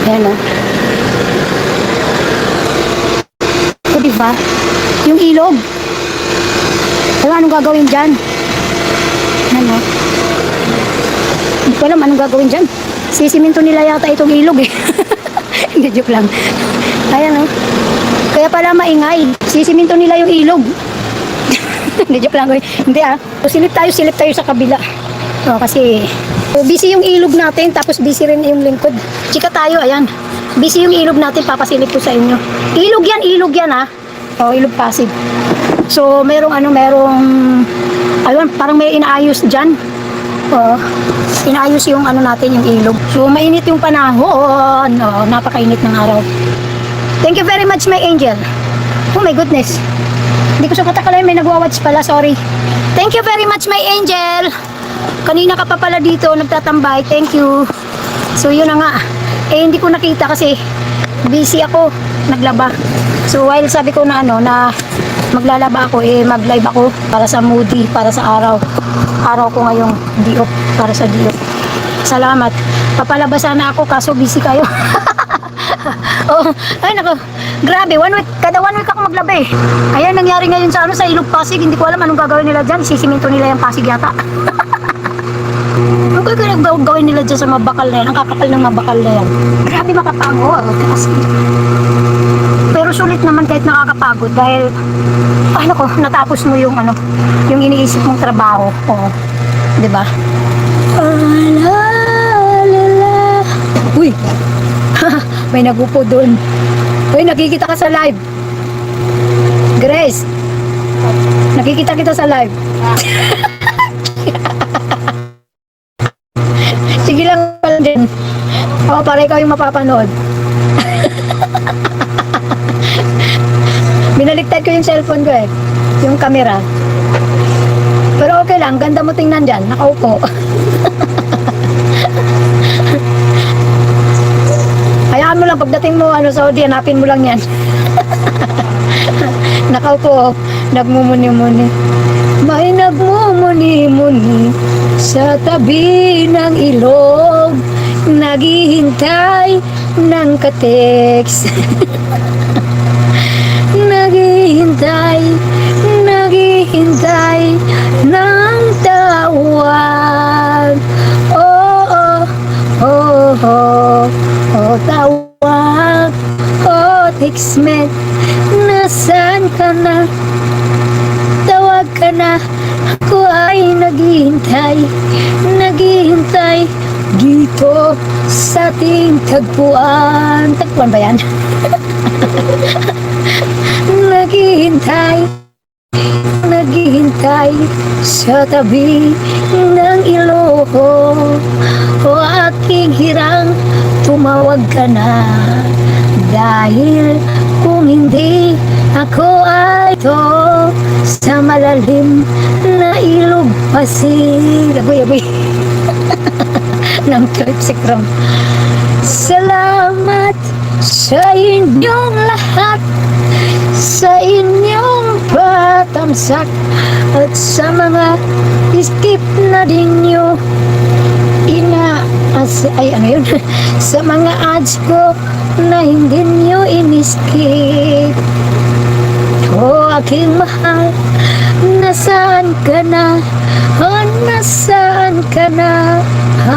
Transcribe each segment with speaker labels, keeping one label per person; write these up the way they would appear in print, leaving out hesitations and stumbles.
Speaker 1: Ayan o. O diba? Yung ilog. Alam, anong gagawin dyan? Ayan o. Hindi ko alam anong gagawin dyan. Sisiminto nila yata itong ilog eh. Hindi, joke lang. Ayan o. Kaya pala maingay. Sisiminto nila yung ilog. Hindi, joke lang. Hindi ah. So, silip tayo sa kabila. O, kasi busy yung ilog natin, tapos busy rin yung lingkod. Chika tayo, ayan. Busy yung ilog natin, papasilip ko sa inyo. Ilog yan ah. O, ilog Pasig. So, merong ayun, parang may inaayos dyan. O, inaayos yung natin, yung ilog. So, mainit yung panahon. O, napakainit ng araw. Thank you very much, my angel. Oh my goodness. Hindi ko sa katakalain, may nagwa-watch pala, sorry. Thank you very much, my angel. Kanina ka pa pala dito, nagtatambay. Thank you. So, yun na nga. Eh, hindi ko nakita kasi busy ako, naglaba. So, while sabi ko na na maglalaba ako, mag-live ako para sa moody, para sa araw. Araw ko ngayong diop, para sa diop. Salamat. Papalaba sana ako, kaso busy kayo. Oh, ay nako. Grabe, kada one week ako maglaba eh. Ayan, nangyari ngayon sa sa Ilog Pasig. Hindi ko alam anong gagawin nila dyan. Sisiminto nila yung Pasig yata. Ano gagawin nila dyan sa mabakal na yan? Ang kakapal ng mabakal na yan. Grabe makapagod. Pero sulit naman kahit nakakapagod dahil natapos mo yung yung iniisip mong trabaho. Oh, 'di ba? Uy. May nagupo doon. Uy, nakikita ka sa live. Grace. Nakikita kita sa live. Sige lang pala din. O, para ikaw yung mapapanood. Binaliktad ko yung cellphone ko eh. Yung camera. Pero okay lang, ganda mo tingnan dyan. Nakaupo. Hayaan mo lang, pagdating mo Saudi, hanapin mo lang yan. Nakaupo, nagmumuni-muni. May nagmumuni-muni sa tabi ng ilog, naghihintay ng ka-text. Naghihintay ng tawag. Tawag, textmate, nasaan ka na? Tawag ka na, ako ay naghihintay dito sa ating tagpuan. Tagpuan ba yan? Naghihintay sa tabi ng ilog. O aking hirang, tumawag ka na. Dahil kung hindi, ako ay ito sa malalim na ilog Pasig. Aboy. Ng Tripsikram. Salamat sa inyong lahat, sa inyong patamsak, at sa mga skip na din nyo sa mga ads ko na hindi nyo in-skip. O aking mahal, nasaan ka na? O nasaan ka na?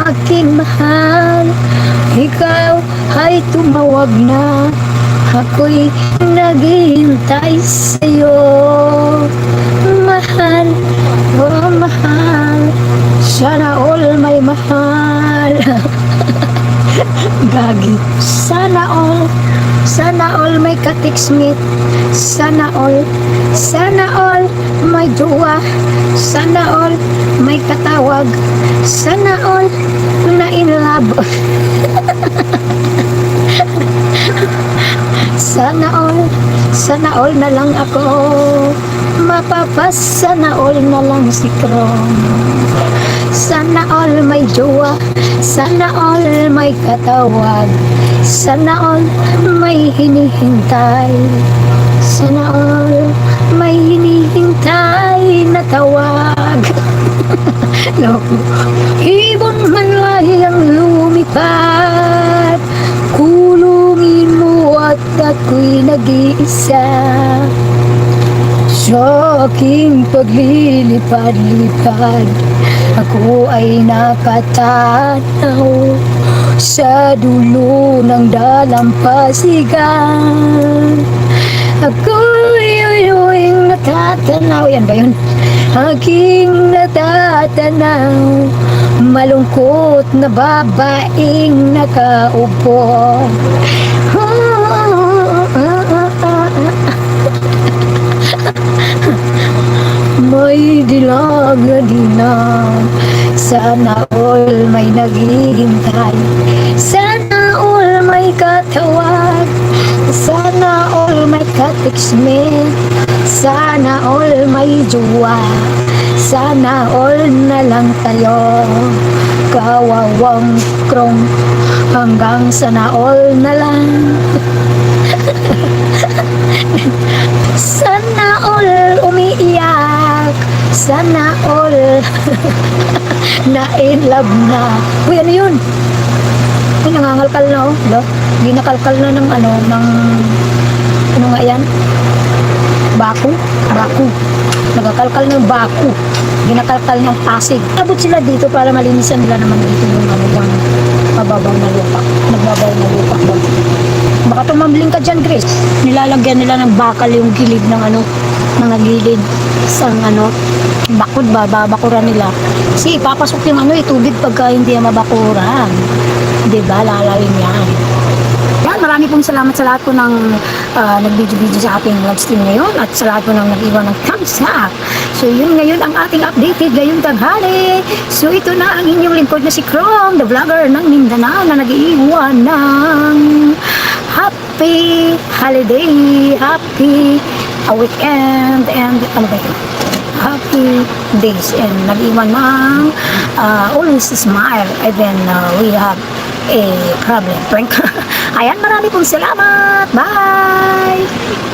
Speaker 1: Aking mahal, ikaw ay tumawag na. Ako'y naghihintay sa'yo. Mahal, oh mahal, sana all may mahal. Gagi. Sana all may ka-textmate. Sana all may jowa. Sana all may katawag. Sana all na in love. Sana all na lang ako mapapas. Sana all na lang si Kron. Sana all may jowa. Sana all may katawag. Sana all may hinihintay. Sana all may hinihintay na tawag. Ibon man lang lumipad, mag-isa. Sa aking paglilipad-lipad, ako ay nakatanaw sa dulo ng dalampasigan. Ako'y uyuing natatanaw. Yan ba yun? Aking natatanaw, malungkot na babaeng nakaupo. May dilag na dilag, sana all may naghihintay, sana all may katawag, sana all may ka-textmate, sana all may jowa, sana all na lang tayo, kawawang krong, hanggang sana all na lang. Sana all umiiyak, sana all na in love na. Uy, ano yun? Ay, nangangalkal na oh. Lo, ginakalkal na ng ano, ng ano nga yan? Baku? Baku. Nagakalkal ng baku. Ginakalkal ng pasig. Abot sila dito para malinisan nila naman dito yung ano, yung mababaw na lupa. Nagbabaw na lupa ba? Baka tumambling ka dyan, Grace. Nilalagyan nila ng bakal yung gilid ng ano, mga gilid sa ano, bakod ba, babakuran nila. Kasi ipapasok yung ano, tubig pagka hindi yan mabakuran. Diba, lalalim yan. Yan, marami pong salamat sa lahat po ng nag-video-video sa ating live stream ngayon at sa lahat po ng nag-iwan ng thumbs up. So yun ngayon ang ating updated ngayong tanghali. So ito na ang inyong lingkod na si Chrome, the vlogger ng Mindanao na nag-iwan ng happy holiday, happy weekend, and ano ba yun? Happy days, and nag-iwan ng always smile even we have a problem. Ayan, marami pong salamat. Bye!